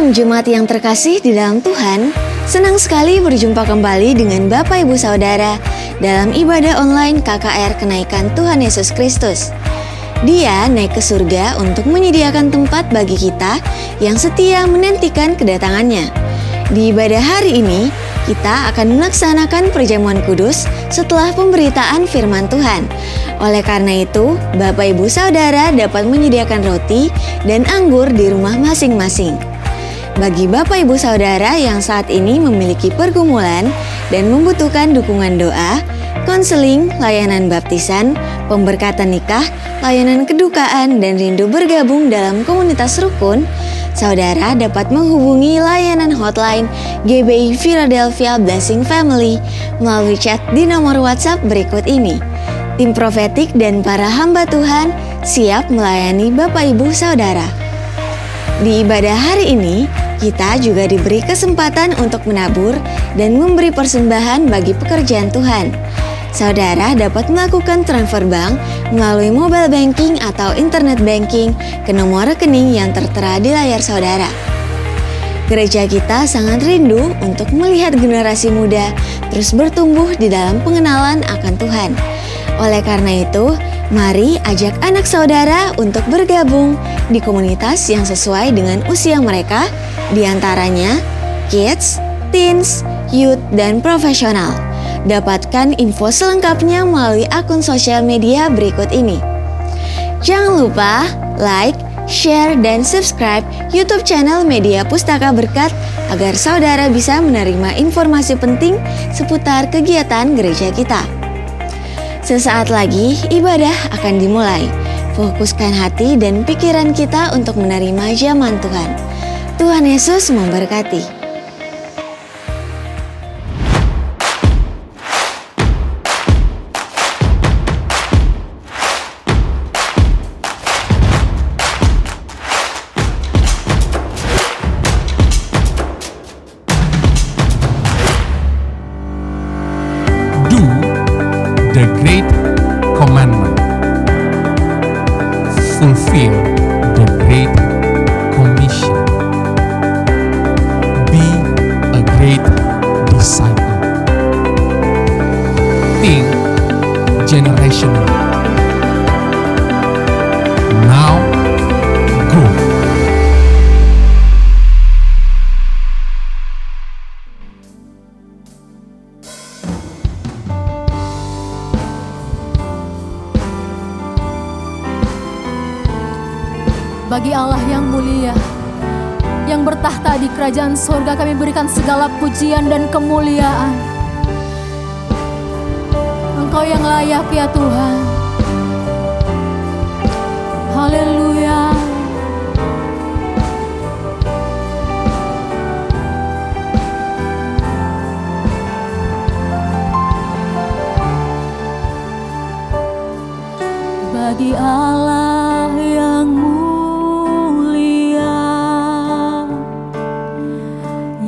Shalom jemaat yang terkasih di dalam Tuhan. Senang sekali berjumpa kembali dengan Bapak Ibu Saudara dalam ibadah online KKR Kenaikan Tuhan Yesus Kristus. Dia naik ke surga untuk menyediakan tempat bagi kita yang setia menantikan kedatangannya. Di ibadah hari ini, kita akan melaksanakan perjamuan kudus setelah pemberitaan firman Tuhan. Oleh karena itu, Bapak Ibu Saudara dapat menyediakan roti dan anggur di rumah masing-masing. Bagi Bapak Ibu Saudara yang saat ini memiliki pergumulan dan membutuhkan dukungan doa, konseling, layanan baptisan, pemberkatan nikah, layanan kedukaan, dan rindu bergabung dalam komunitas rukun, saudara dapat menghubungi layanan hotline GBI Philadelphia Blessing Family melalui chat di nomor WhatsApp berikut ini. Tim profetik dan para hamba Tuhan siap melayani Bapak Ibu Saudara. Di ibadah hari ini, kita juga diberi kesempatan untuk menabur dan memberi persembahan bagi pekerjaan Tuhan. Saudara dapat melakukan transfer bank melalui mobile banking atau internet banking ke nomor rekening yang tertera di layar saudara. Gereja kita sangat rindu untuk melihat generasi muda terus bertumbuh di dalam pengenalan akan Tuhan. Oleh karena itu, mari ajak anak saudara untuk bergabung di komunitas yang sesuai dengan usia mereka, di antaranya kids, teens, youth, dan profesional. Dapatkan info selengkapnya melalui akun sosial media berikut ini. Jangan lupa like, share, dan subscribe YouTube channel Media Pustaka Berkat agar saudara bisa menerima informasi penting seputar kegiatan gereja kita. Sesaat lagi ibadah akan dimulai. Fokuskan hati dan pikiran kita untuk menerima zaman Tuhan. Tuhan Yesus memberkati. Do the great commandment. Fulfill the great commission. Be a great disciple. Think generational. Now go. Bagi Allah yang mulia, yang bertahta di kerajaan surga, kami berikan segala pujian dan kemuliaan. Engkau yang layak ya Tuhan. Haleluya. Bagi Allah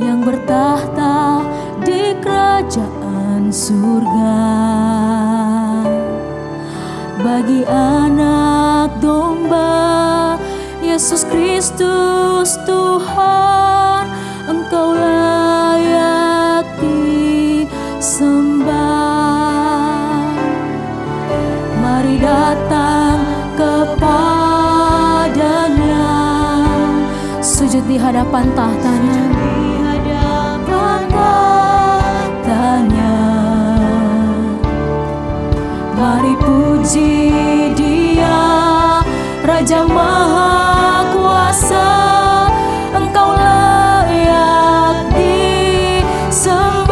yang bertahta di kerajaan surga, bagi anak domba Yesus Kristus Tuhan, Engkau layak disembah. Mari datang kepadanya, sujud di hadapan tahtanya. Mari puji Dia, Raja Maha Kuasa, Engkau layak disembah.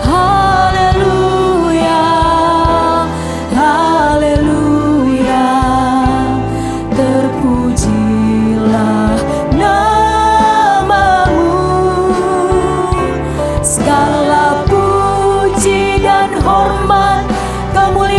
Haleluya, haleluya, terpujilah namamu. Segala puji dan hormat, kemuliaan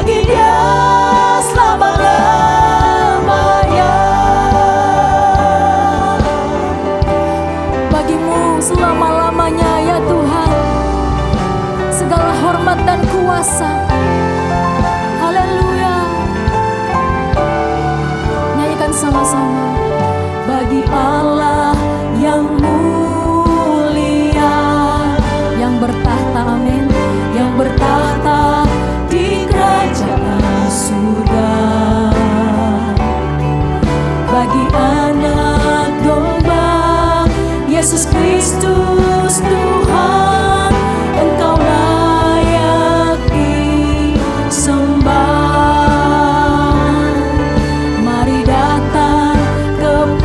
bagi Dia selama-lamanya. Bagimu selama-lamanya ya Tuhan segala hormat dan kuasa. Haleluya. Nyanyikan sama-sama. Bagi Allah yang mulia, yang bertahta, amin, yang bertahta di kerajaan surga. Bagi anak domba Yesus Kristus Tuhan, Engkau layak disembah. Mari datang kepadanya,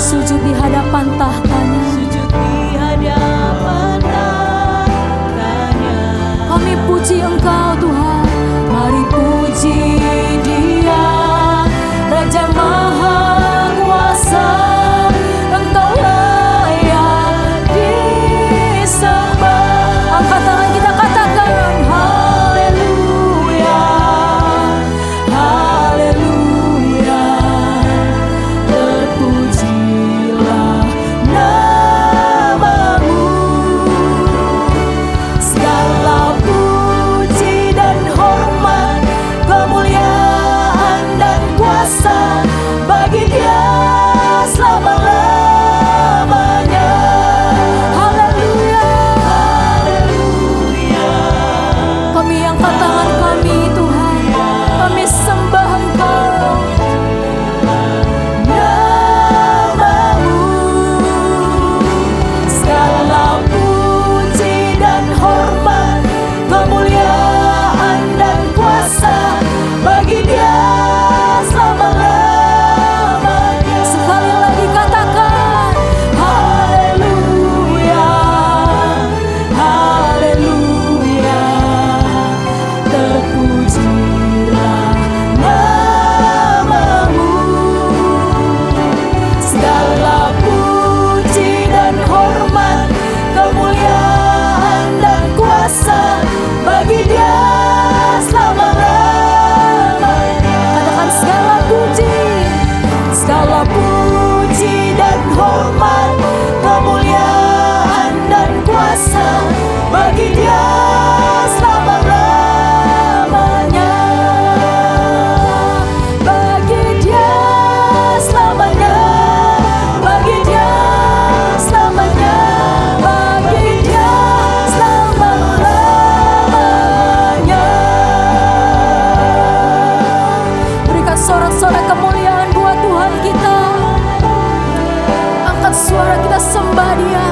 sujud di hadapan tahtanya. Sujud di hadapan tahtanya. Kami puji Engkau Tuhan, mari puji Dia, Raja Maha Kuasa. Engkau layak disembah. Angkat tangan kita katakan haleluya, haleluya. Terpujilah namamu. Segala puji dan hormat, kemuliaan dan kuasa bagi Dia selama-lamanya. Haleluya, haleluya. Kami angkat tangan kami Tuhan, kami sembah Engkau. Namamu, segala puji dan hormat, kemuliaan dan kuasa bagi Dia selama-lamanya. Sekali lagi katakan haleluya, haleluya. Terpujilah namamu. Segala puji dan hormat, kemuliaan dan kuasa bagi Dia selama-lamanya. Katakan segala puji dan hormat, kemuliaan dan kuasa bagi Dia selama-lamanya. Bagi Dia selamanya, bagi Dia selamanya, bagi Dia selama-lamanya. Berikan sorak-sorai kemuliaan buat Tuhan kita. Angkat suara kita sembah Dia.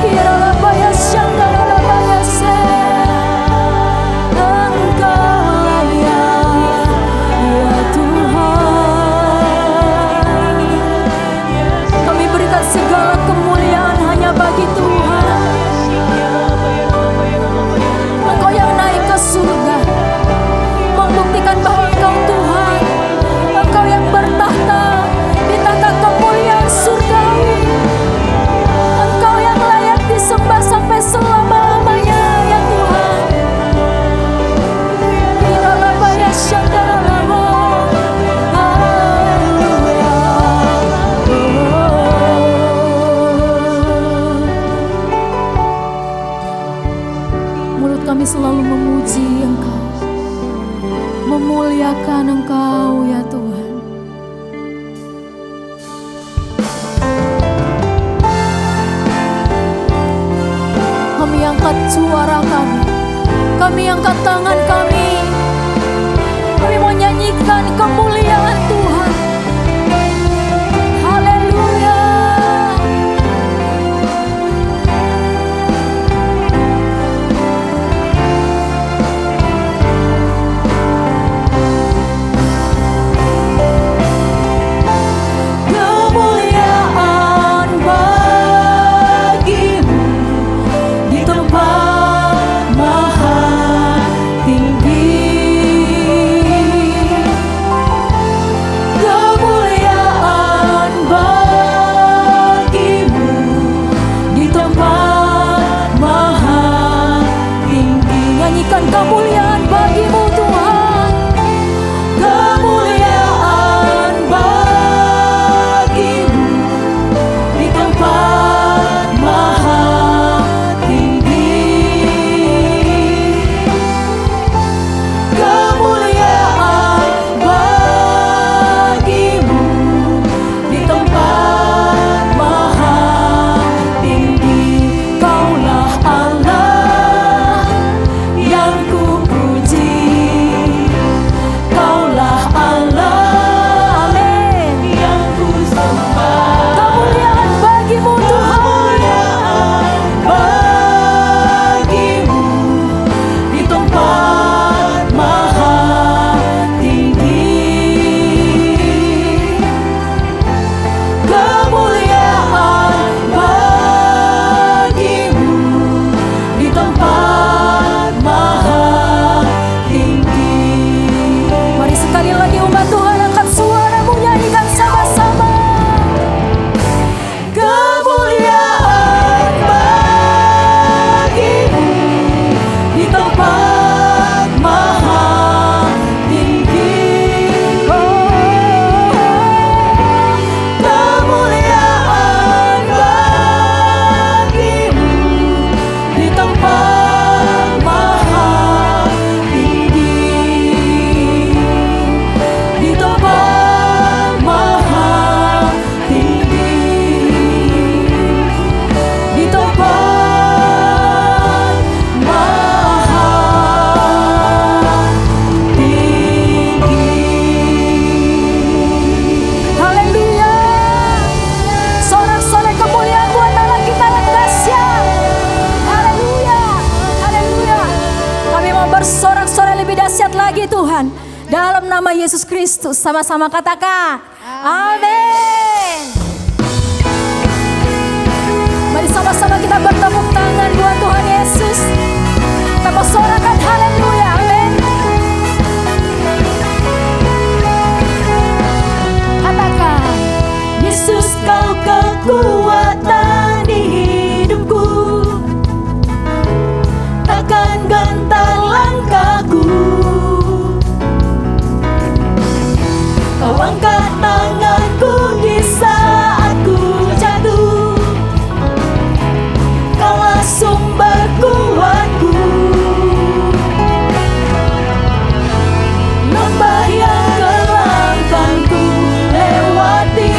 Hiralabaya syandaralabaya se. Engkau layak ya Tuhan. Kami berikan segala kemuliaan hanya bagi Tuhan. Engkau yang naik ke surga, membuktikan bahwa Engkau Tuhan. Engkau yang bertahta di tahta kemuliaan surgawi. Engkau yang layak disembah sampai selama-lamanya ya Tuhan. Hiralabaya syandaralabo. Haleluya. Mulut kami selalu memuji Engkau, memuliakan Engkau ya Tuhan. Kami angkat suara kami angkat tangan kami mau nyanyikan kemuliaan Tuhan. Haleluya. Kemuliaan bagimu di tempat maha tinggi. Berikan kemuliaan bagi-Mu Tuhan. Kemuliaan bagi-Mu di tempat maha tinggi. Kemuliaan bagi-Mu di tempat maha tinggi. Kaulah Allah yang kupuji. Kaulah Allah, amin, yang kusembah. Kemuliaan bagi-Mu Tuhan. Kemuliaan bagi-Mu di tempat maha tinggi. Kemuliaan bagi-Mu di tempat maha tinggi. Mari sekali lagi umat Tuhan angkat suaramu, nyanyikan sama-sama. Kemuliaan bagi-Mu di tempat maha tinggi. Kemuliaan bagi-Mu di tempat maha tinggi. Di tempat maha tinggi. Di tempat maha tinggi. Haleluya. Sorak-sorai kemuliaan buat Allah kita yang dahsyat. Haleluya. Haleluya. Kami mau bersorak-sorai lebih dahsyat lagi Tuhan. Dalam nama Yesus Kristus, sama-sama katakan amin. Mari sama-sama kita bertepuk tangan buat Tuhan Yesus. Kita mau sorakan haleluya, amin. Katakan, Yesus, Kau kekuatan di hidupku. Takkan gentar langkahku. Kau angkat tanganku di saat ku jatuh. Kaulah sumber kuatku. Lembah yang gelap kan ku lewati.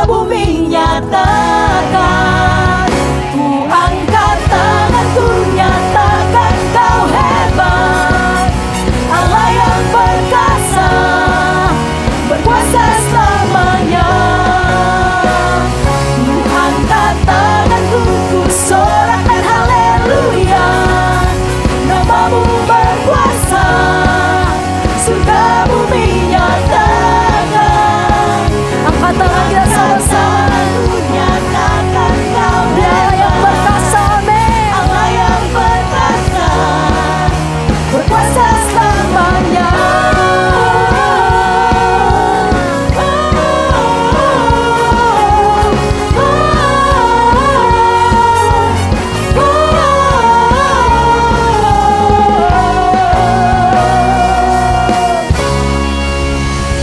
bumi nyatakan. Ku angkat tanganku, nyatakan kau hebat, Allah yang perkasa, berkuasa selamanya. Ku angkat tanganku, ku sorakan haleluya, namamu berkuasa, surga bumi nyatakan. Angkat tangan kita sama-sama. Nyatakan kau Dia yang perkasa, amin. Allah yang perkasa, berkuasa selamanya.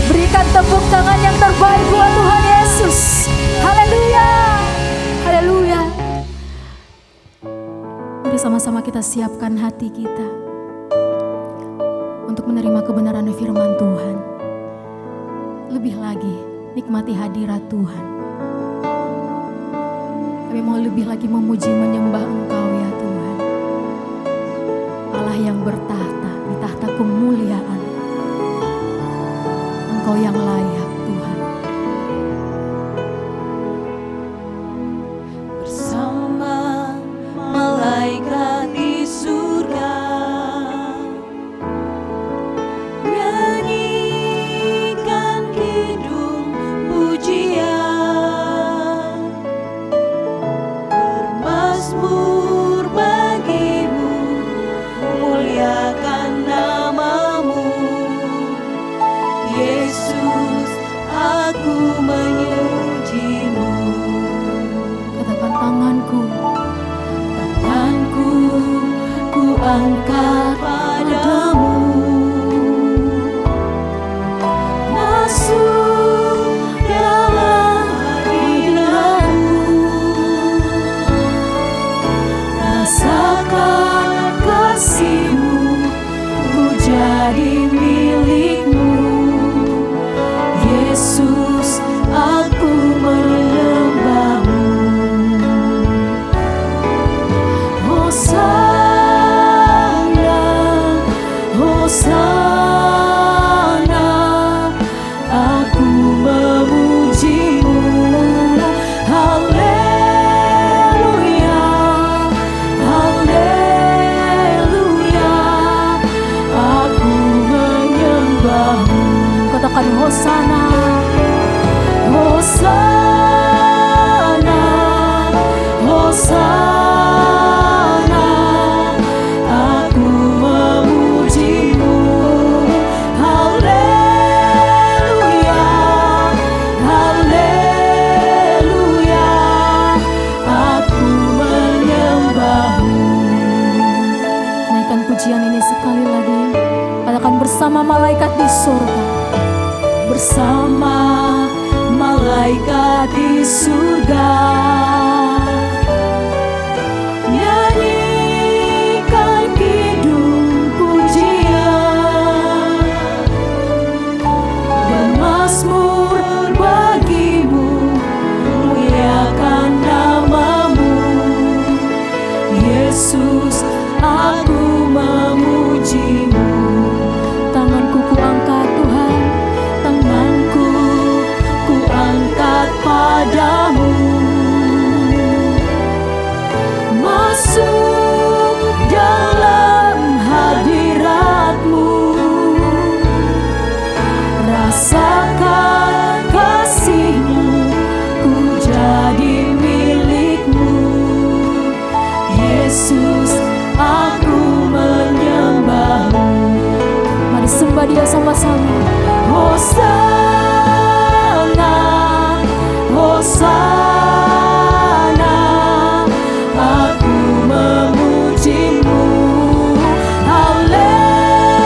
Berikan tepuk tangan yang terbaik buat Tuhan Yesus. Haleluya. Haleluya. Mari sama-sama kita siapkan hati kita untuk menerima kebenaran firman Tuhan. Lebih lagi nikmati hadirat Tuhan. Kami mau lebih lagi memuji menyembah Engkau ya Tuhan, Allah yang bertahta di tahta kemuliaan. Engkau yang layak Tuhan. Bersama malaikat di surga, nyanyikan kidung pujian, bermazmur bagimu, muliakan namamu. Yesus, aku memujimu. Katakan tanganku, Tanganku ku angkat padamu, masuk dalam hadiratmu, rasakan kasih-Mu, ku jadi milik-Mu. Yesus, aku menyembah-Mu. Hosana, Hosana, aku memuji-Mu. Haleluya, haleluya, aku menyembah-Mu. katakan Hosana. Hosana, Hosana, aku memuji-Mu. Haleluya, haleluya, aku menyembah-Mu. Naikkan pujian ini sekali lagi. Katakan bersama malaikat di surga. Bersama malaikat di surga, nyanyikan kidung pujian, bermazmur bagimu, muliakan namamu. Yesus, aku memuji-Mu. Tanganku ku angkat Tuhan, Tanganku ku angkat padamu, masuk dalam hadirat-Mu, rasakan kasih-Mu, ku jadi milik-Mu. Yesus, aku menyembah-Mu. mari sembah Dia sama-sama. Hosana, Hosana, aku memuji-Mu. Haleluya,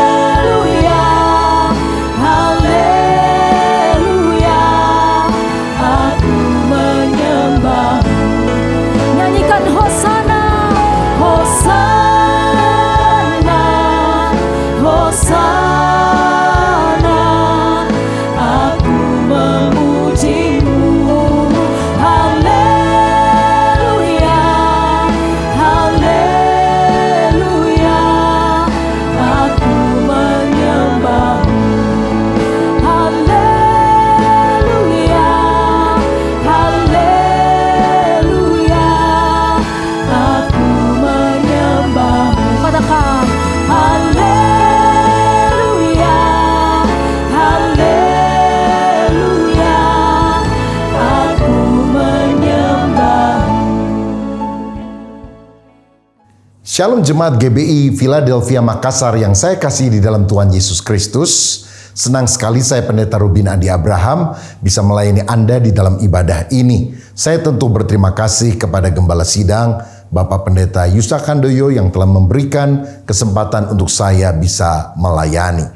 haleluya, aku menyembah-Mu. Nyanyikan Hosana. Hosana, Hosana, aku memuji-Mu. Shalom Jemaat GBI Philadelphia Makassar yang saya kasih di dalam Tuhan Yesus Kristus. Senang sekali saya Pendeta Rubin Andi Abraham bisa melayani Anda di dalam ibadah ini. Saya tentu berterima kasih kepada Gembala Sidang, Bapak Pendeta Yusak Handoyo yang telah memberikan kesempatan untuk saya bisa melayani.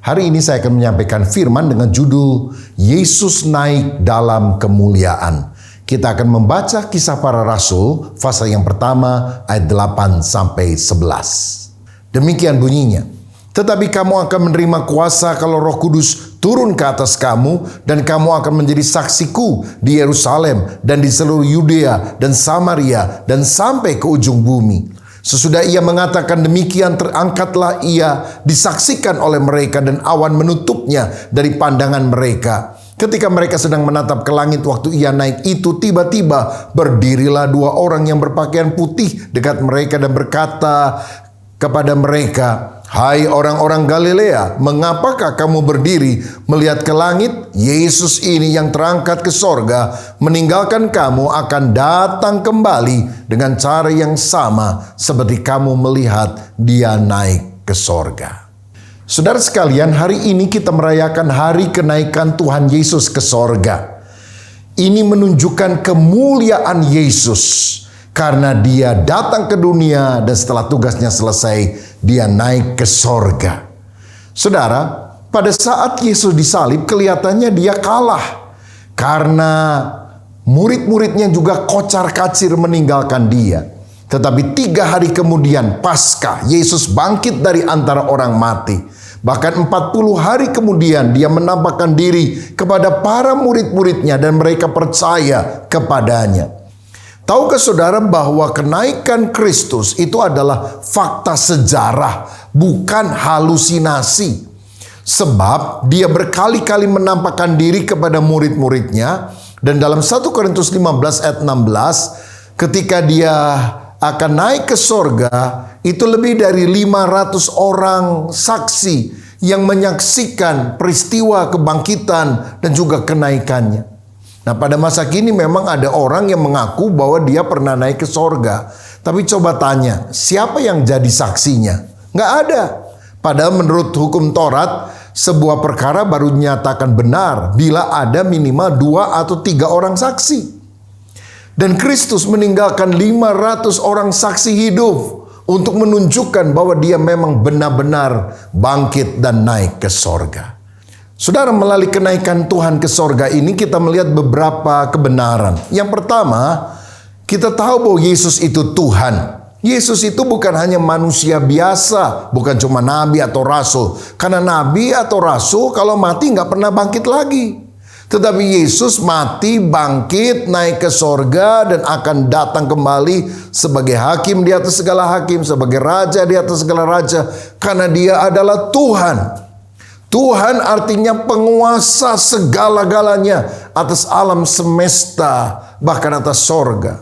Hari ini saya akan menyampaikan firman dengan judul Yesus naik dalam kemuliaan. Kita akan membaca Kisah Para Rasul, pasal yang pertama, ayat 8 sampai 11. Demikian bunyinya. Tetapi kamu akan menerima kuasa kalau Roh Kudus turun ke atas kamu, dan kamu akan menjadi saksiku di Yerusalem dan di seluruh Yudea dan Samaria dan sampai ke ujung bumi. Sesudah ia mengatakan demikian, terangkatlah ia disaksikan oleh mereka dan awan menutupnya dari pandangan mereka. Ketika mereka sedang menatap ke langit waktu ia naik itu, tiba-tiba berdirilah dua orang yang berpakaian putih dekat mereka dan berkata kepada mereka, "Hai orang-orang Galilea, mengapakah kamu berdiri melihat ke langit? Yesus ini yang terangkat ke sorga, meninggalkan kamu akan datang kembali dengan cara yang sama seperti kamu melihat dia naik ke sorga." Saudara sekalian, hari ini kita merayakan hari kenaikan Tuhan Yesus ke sorga. Ini menunjukkan kemuliaan Yesus karena dia datang ke dunia dan setelah tugasnya selesai, dia naik ke sorga. Saudara, pada saat Yesus disalib kelihatannya dia kalah karena murid-muridnya juga kocar-kacir meninggalkan dia. Tetapi 3 hari kemudian Paskah, Yesus bangkit dari antara orang mati. Bahkan 40 hari kemudian dia menampakkan diri kepada para murid-muridnya dan mereka percaya kepadanya. Tahukah saudara bahwa kenaikan Kristus itu adalah fakta sejarah, bukan halusinasi. Sebab dia berkali-kali menampakkan diri kepada murid-muridnya. Dan dalam 1 Korintus 15 ayat 16, ketika dia akan naik ke sorga, itu lebih dari 500 orang saksi yang menyaksikan peristiwa kebangkitan dan juga kenaikannya. Nah, pada masa kini memang ada orang yang mengaku bahwa dia pernah naik ke sorga. Tapi coba tanya, siapa yang jadi saksinya? Nggak ada. Padahal menurut hukum Taurat, sebuah perkara baru dinyatakan benar bila ada minimal 2 atau 3 orang saksi. Dan Kristus meninggalkan 500 orang saksi hidup untuk menunjukkan bahwa dia memang benar-benar bangkit dan naik ke sorga. Saudara, melalui kenaikan Tuhan ke sorga ini kita melihat beberapa kebenaran. Yang pertama, kita tahu bahwa Yesus itu Tuhan. Yesus itu bukan hanya manusia biasa, bukan cuma nabi atau rasul. Karena nabi atau rasul kalau mati nggak pernah bangkit lagi. Tetapi Yesus mati, bangkit, naik ke sorga dan akan datang kembali sebagai hakim di atas segala hakim, sebagai raja di atas segala raja. Karena dia adalah Tuhan. Tuhan artinya penguasa segala-galanya atas alam semesta, bahkan atas sorga.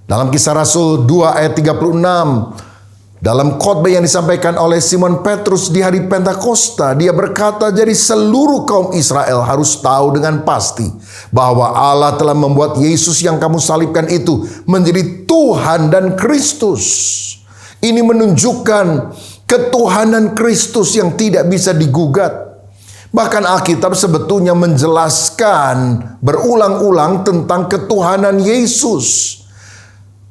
Dalam Kisah Rasul 2 ayat 36, dalam khotbah yang disampaikan oleh Simon Petrus di hari Pentakosta, dia berkata, jadi seluruh kaum Israel harus tahu dengan pasti bahwa Allah telah membuat Yesus yang kamu salibkan itu menjadi Tuhan dan Kristus. Ini menunjukkan ketuhanan Kristus yang tidak bisa digugat. Bahkan Alkitab sebetulnya menjelaskan berulang-ulang tentang ketuhanan Yesus.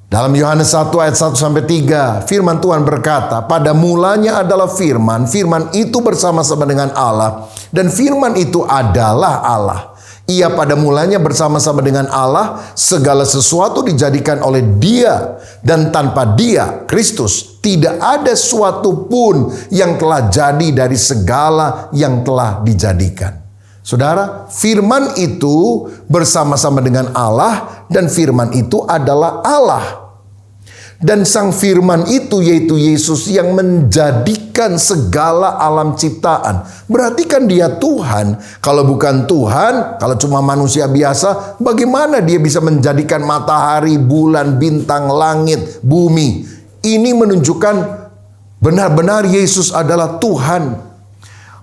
Dalam Yohanes 1 ayat 1-3, firman Tuhan berkata, pada mulanya adalah firman, firman itu bersama-sama dengan Allah, dan firman itu adalah Allah. Ia pada mulanya bersama-sama dengan Allah, segala sesuatu dijadikan oleh Dia, dan tanpa Dia, Kristus, tidak ada suatu pun yang telah jadi dari segala yang telah dijadikan. Saudara, firman itu bersama-sama dengan Allah dan firman itu adalah Allah. Dan sang firman itu yaitu Yesus yang menjadikan segala alam ciptaan. Berarti kan dia Tuhan. Kalau bukan Tuhan, kalau cuma manusia biasa, bagaimana dia bisa menjadikan matahari, bulan, bintang, langit, bumi? Ini menunjukkan benar-benar Yesus adalah Tuhan.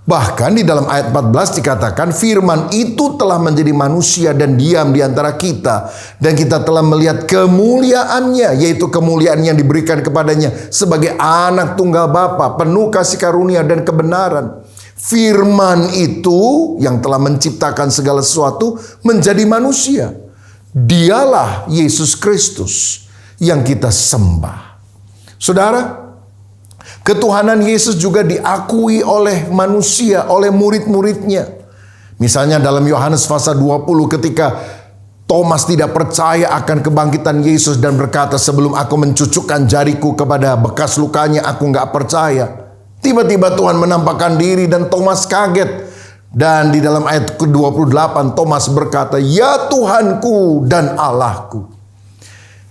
Bahkan di dalam ayat 14 dikatakan firman itu telah menjadi manusia dan diam di antara kita. Dan kita telah melihat kemuliaannya, yaitu kemuliaan yang diberikan kepadanya sebagai anak tunggal Bapa, penuh kasih karunia dan kebenaran. Firman itu yang telah menciptakan segala sesuatu menjadi manusia. Dialah Yesus Kristus yang kita sembah. Saudara, ketuhanan Yesus juga diakui oleh manusia, oleh murid-muridnya. Misalnya dalam Yohanes pasal 20 ketika Thomas tidak percaya akan kebangkitan Yesus dan berkata, sebelum aku mencucukkan jariku kepada bekas lukanya, aku nggak percaya. Tiba-tiba Tuhan menampakkan diri dan Thomas kaget. Dan di dalam ayat ke-28 Thomas berkata, ya Tuhanku dan Allahku.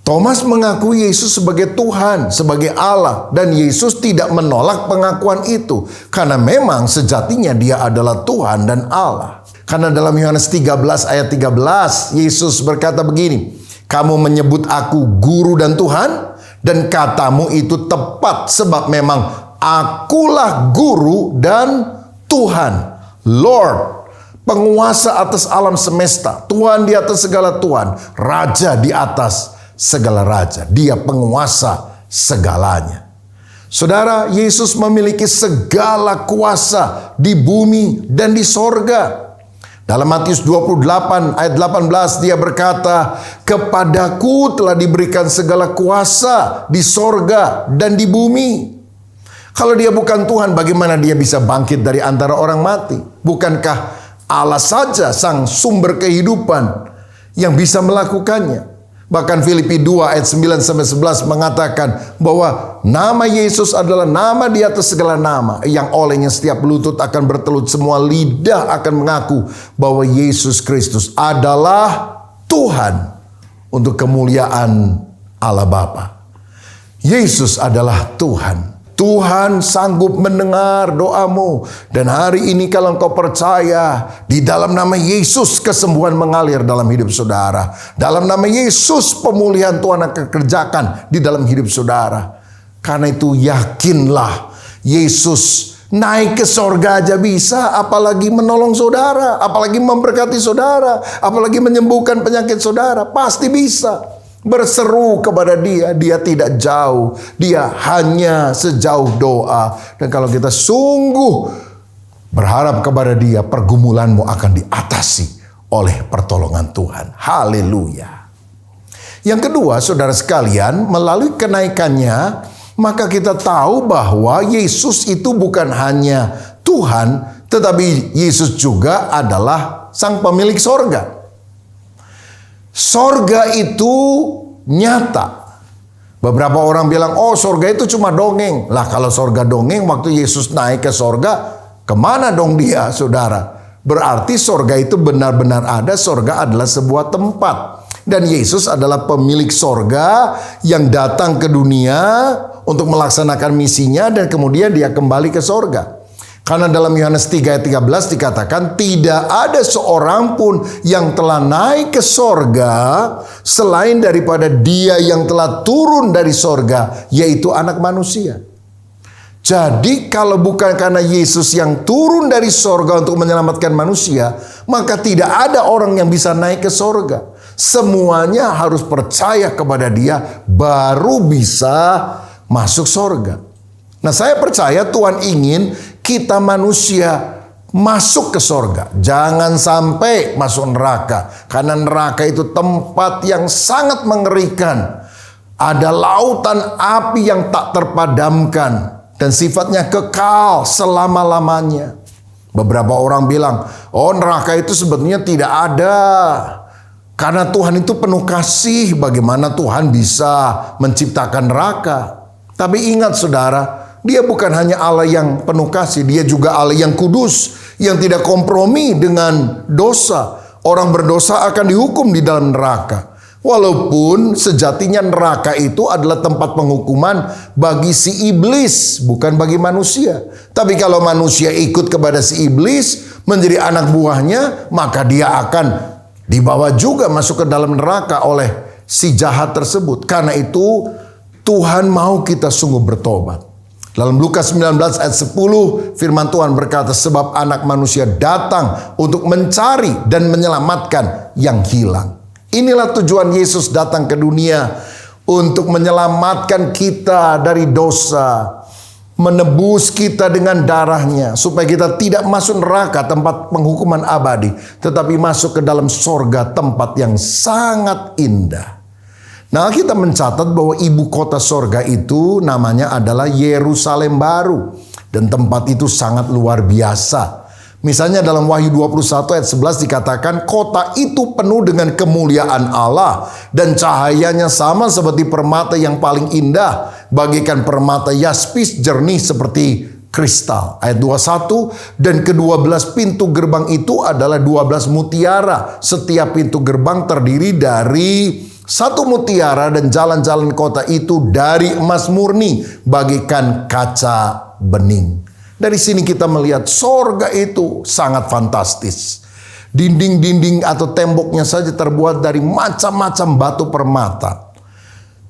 Thomas mengakui Yesus sebagai Tuhan, sebagai Allah. Dan Yesus tidak menolak pengakuan itu. Karena memang sejatinya dia adalah Tuhan dan Allah. Karena dalam Yohanes 13 ayat 13, Yesus berkata begini, kamu menyebut aku guru dan Tuhan, dan katamu itu tepat sebab memang akulah guru dan Tuhan. Lord, penguasa atas alam semesta, Tuhan di atas segala Tuhan, Raja di atas segala raja. Dia penguasa segalanya. Saudara, Yesus memiliki segala kuasa di bumi dan di sorga. Dalam Matius 28 ayat 18 dia berkata, kepadaku telah diberikan segala kuasa di sorga dan di bumi. Kalau dia bukan Tuhan, bagaimana dia bisa bangkit dari antara orang mati? Bukankah Allah saja sang sumber kehidupan yang bisa melakukannya? Bahkan Filipi 2 ayat 9-11 mengatakan bahwa nama Yesus adalah nama di atas segala nama, yang olehnya setiap lutut akan bertelut, semua lidah akan mengaku bahwa Yesus Kristus adalah Tuhan untuk kemuliaan Allah Bapa. Yesus adalah Tuhan. Tuhan sanggup mendengar doamu. Dan hari ini kalau engkau percaya, di dalam nama Yesus kesembuhan mengalir dalam hidup saudara. Dalam nama Yesus pemulihan Tuhan akan kerjakan di dalam hidup saudara. Karena itu yakinlah, Yesus naik ke sorga aja bisa, apalagi menolong saudara, apalagi memberkati saudara, apalagi menyembuhkan penyakit saudara. Pasti bisa. Berseru kepada dia, dia tidak jauh, dia hanya sejauh doa. Dan kalau kita sungguh berharap kepada dia, pergumulanmu akan diatasi oleh pertolongan Tuhan. Haleluya. Yang kedua, saudara sekalian, melalui kenaikannya, maka kita tahu bahwa Yesus itu bukan hanya Tuhan, tetapi Yesus juga adalah sang pemilik sorga. Sorga itu nyata. Beberapa orang bilang, oh sorga itu cuma dongeng. Lah kalau sorga dongeng, waktu Yesus naik ke sorga, kemana dong dia, saudara? Berarti sorga itu benar-benar ada. Sorga adalah sebuah tempat. Dan Yesus adalah pemilik sorga yang datang ke dunia untuk melaksanakan misinya dan kemudian dia kembali ke sorga. Karena dalam Yohanes 3 ayat 13 dikatakan, tidak ada seorang pun yang telah naik ke sorga selain daripada dia yang telah turun dari sorga, yaitu anak manusia. Jadi kalau bukan karena Yesus yang turun dari sorga untuk menyelamatkan manusia, maka tidak ada orang yang bisa naik ke sorga. Semuanya harus percaya kepada dia baru bisa masuk sorga. Nah, saya percaya Tuhan ingin kita manusia masuk ke sorga. Jangan sampai masuk neraka. Karena neraka itu tempat yang sangat mengerikan. Ada lautan api yang tak terpadamkan. Dan sifatnya kekal selama-lamanya. Beberapa orang bilang, oh neraka itu sebetulnya tidak ada. Karena Tuhan itu penuh kasih. Bagaimana Tuhan bisa menciptakan neraka? Tapi ingat saudara, dia bukan hanya Allah yang penuh kasih, dia juga Allah yang kudus, yang tidak kompromi dengan dosa. Orang berdosa akan dihukum di dalam neraka. Walaupun sejatinya neraka itu adalah tempat penghukuman bagi si iblis, bukan bagi manusia. Tapi kalau manusia ikut kepada si iblis, menjadi anak buahnya, maka dia akan dibawa juga masuk ke dalam neraka oleh si jahat tersebut. Karena itu Tuhan mau kita sungguh bertobat. Dalam Lukas 19 ayat 10 firman Tuhan berkata, sebab anak manusia datang untuk mencari dan menyelamatkan yang hilang. Inilah tujuan Yesus datang ke dunia, untuk menyelamatkan kita dari dosa, menebus kita dengan darahnya, supaya kita tidak masuk neraka tempat penghukuman abadi, tetapi masuk ke dalam sorga tempat yang sangat indah. Nah, kita mencatat bahwa ibu kota sorga itu namanya adalah Yerusalem Baru. Dan tempat itu sangat luar biasa. Misalnya dalam Wahyu 21 ayat 11 dikatakan, kota itu penuh dengan kemuliaan Allah, dan cahayanya sama seperti permata yang paling indah, bagaikan permata yaspis jernih seperti kristal. Ayat 21, dan ke-12 pintu gerbang itu adalah 12 mutiara. Setiap pintu gerbang terdiri dari satu mutiara, dan jalan-jalan kota itu dari emas murni bagaikan kaca bening. Dari sini kita melihat sorga itu sangat fantastis. Dinding-dinding atau temboknya saja terbuat dari macam-macam batu permata.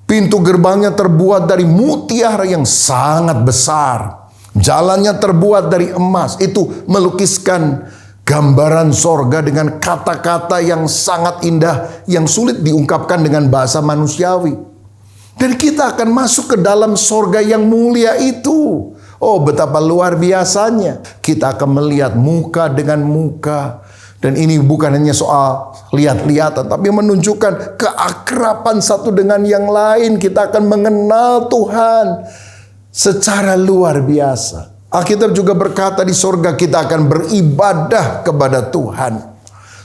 Pintu gerbangnya terbuat dari mutiara yang sangat besar. Jalannya terbuat dari emas. Itu melukiskan gambaran sorga dengan kata-kata yang sangat indah, yang sulit diungkapkan dengan bahasa manusiawi. Dan kita akan masuk ke dalam sorga yang mulia itu. Oh, betapa luar biasanya. Kita akan melihat muka dengan muka. Dan ini bukan hanya soal lihat-lihatan, tapi menunjukkan keakraban satu dengan yang lain. Kita akan mengenal Tuhan secara luar biasa. Alkitab juga berkata di sorga kita akan beribadah kepada Tuhan.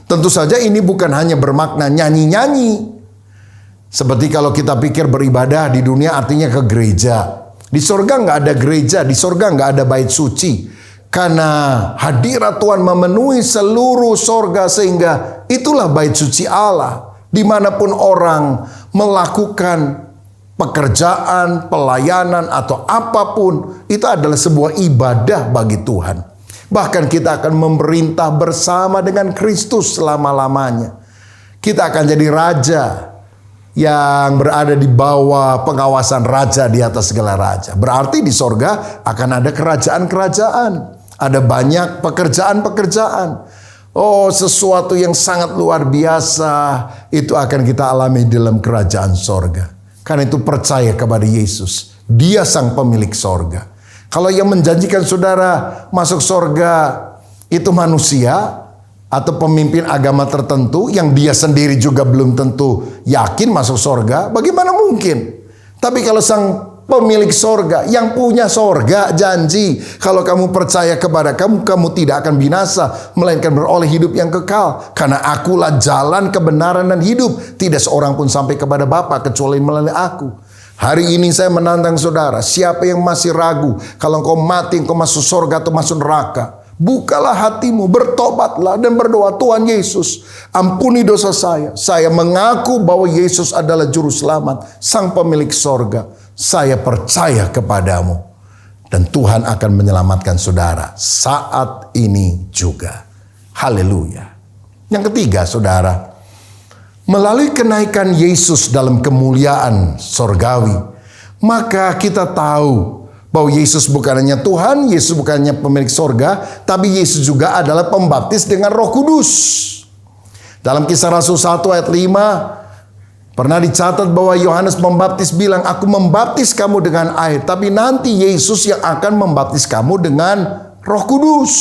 Tentu saja ini bukan hanya bermakna nyanyi-nyanyi. Seperti kalau kita pikir beribadah di dunia artinya ke gereja. Di sorga nggak ada gereja, di sorga nggak ada bait suci. Karena hadirat Tuhan memenuhi seluruh sorga, sehingga itulah bait suci Allah. Dimanapun orang melakukan pekerjaan, pelayanan, atau apapun, itu adalah sebuah ibadah bagi Tuhan. Bahkan kita akan memerintah bersama dengan Kristus selama-lamanya. Kita akan jadi raja yang berada di bawah pengawasan raja di atas segala raja. Berarti di sorga akan ada kerajaan-kerajaan. Ada banyak pekerjaan-pekerjaan. Oh, sesuatu yang sangat luar biasa itu akan kita alami dalam kerajaan sorga. Karena itu percaya kepada Yesus. Dia sang pemilik sorga. Kalau yang menjanjikan saudara masuk sorga itu manusia atau pemimpin agama tertentu yang dia sendiri juga belum tentu yakin masuk sorga, bagaimana mungkin? Tapi kalau sang pemilik sorga yang punya sorga janji, kalau kamu percaya kepada kamu tidak akan binasa, melainkan beroleh hidup yang kekal. Karena akulah jalan, kebenaran, dan hidup. Tidak seorang pun sampai kepada Bapa kecuali melalui aku. Hari ini saya menantang saudara, siapa yang masih ragu, kalau engkau mati, engkau masuk sorga atau masuk neraka, bukalah hatimu, bertobatlah dan berdoa, Tuhan Yesus, ampuni dosa saya. Saya mengaku bahwa Yesus adalah juru selamat, sang pemilik sorga. Saya percaya kepadamu. Dan Tuhan akan menyelamatkan saudara saat ini juga. Haleluya. Yang ketiga saudara, melalui kenaikan Yesus dalam kemuliaan sorgawi, maka kita tahu bahwa Yesus bukan hanya Tuhan, Yesus bukan hanya pemilik sorga, tapi Yesus juga adalah pembaptis dengan Roh Kudus. Dalam Kisah Rasul 1 ayat 5, pernah dicatat bahwa Yohanes Pembaptis bilang, aku membaptis kamu dengan air, tapi nanti Yesus yang akan membaptis kamu dengan Roh Kudus.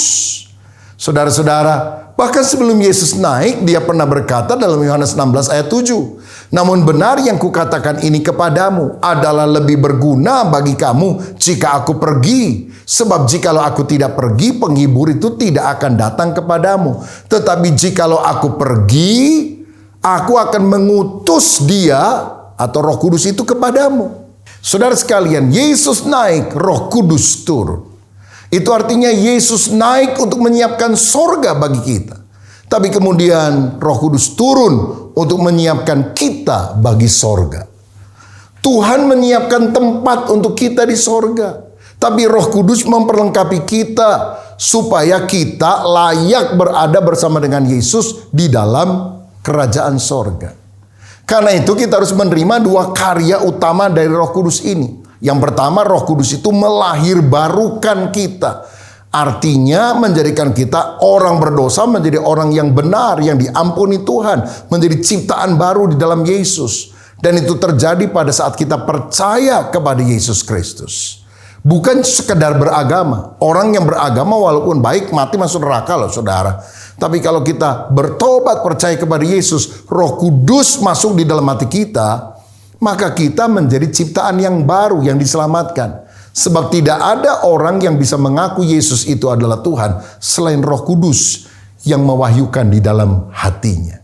Saudara-saudara, bahkan sebelum Yesus naik, dia pernah berkata dalam Yohanes 16 ayat 7, namun benar yang kukatakan ini kepadamu adalah lebih berguna bagi kamu jika aku pergi. Sebab jikalau aku tidak pergi, penghibur itu tidak akan datang kepadamu. Tetapi jikalau aku pergi, aku akan mengutus dia atau Roh Kudus itu kepadamu. Saudara sekalian, Yesus naik, Roh Kudus turun. Itu artinya Yesus naik untuk menyiapkan sorga bagi kita. Tapi kemudian Roh Kudus turun untuk menyiapkan kita bagi sorga. Tuhan menyiapkan tempat untuk kita di sorga. Tapi Roh Kudus memperlengkapi kita supaya kita layak berada bersama dengan Yesus di dalam kerajaan sorga. Karena itu kita harus menerima dua karya utama dari Roh Kudus ini. Yang pertama, Roh Kudus itu melahirbarukan kita. Artinya menjadikan kita orang berdosa menjadi orang yang benar, yang diampuni Tuhan, menjadi ciptaan baru di dalam Yesus. Dan itu terjadi pada saat kita percaya kepada Yesus Kristus. Bukan sekedar beragama. Orang yang beragama walaupun baik mati masuk neraka loh saudara. Tapi kalau kita bertobat percaya kepada Yesus, Roh Kudus masuk di dalam hati kita, maka kita menjadi ciptaan yang baru yang diselamatkan. Sebab tidak ada orang yang bisa mengaku Yesus itu adalah Tuhan selain Roh Kudus yang mewahyukan di dalam hatinya.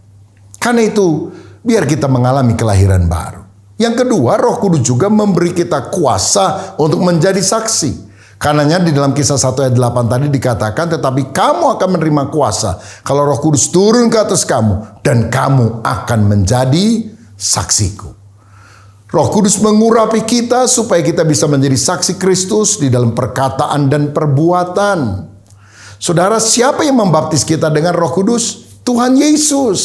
Karena itu biar kita mengalami kelahiran baru. Yang kedua, Roh Kudus juga memberi kita kuasa untuk menjadi saksi. Karenanya di dalam Kisah 1 ayat 8 tadi dikatakan, tetapi kamu akan menerima kuasa kalau Roh Kudus turun ke atas kamu, dan kamu akan menjadi saksiku. Roh Kudus mengurapi kita supaya kita bisa menjadi saksi Kristus di dalam perkataan dan perbuatan. Saudara, siapa yang membaptis kita dengan Roh Kudus? Tuhan Yesus.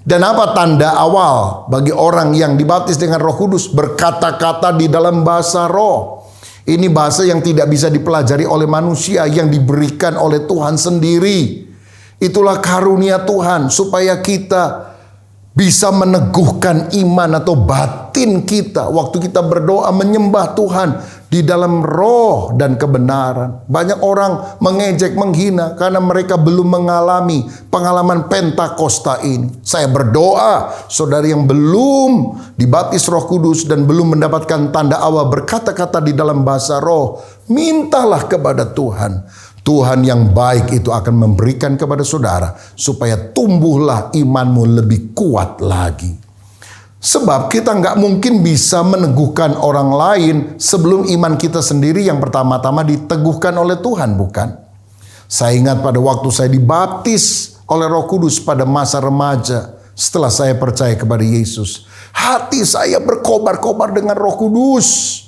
Dan apa tanda awal bagi orang yang dibaptis dengan Roh Kudus? Berkata-kata di dalam bahasa roh. Ini bahasa yang tidak bisa dipelajari oleh manusia, yang diberikan oleh Tuhan sendiri. Itulah karunia Tuhan supaya kita bisa meneguhkan iman atau batin kita waktu kita berdoa menyembah Tuhan di dalam roh dan kebenaran. Banyak orang mengejek, menghina karena mereka belum mengalami pengalaman Pentakosta ini. Saya berdoa, saudara yang belum dibaptis Roh Kudus dan belum mendapatkan tanda awal berkata-kata di dalam bahasa roh, mintalah kepada Tuhan. Tuhan yang baik itu akan memberikan kepada saudara supaya tumbuhlah imanmu lebih kuat lagi. Sebab kita nggak mungkin bisa meneguhkan orang lain sebelum iman kita sendiri yang pertama-tama diteguhkan oleh Tuhan, bukan? Saya ingat pada waktu saya dibaptis oleh Roh Kudus pada masa remaja setelah saya percaya kepada Yesus. Hati saya berkobar-kobar dengan Roh Kudus.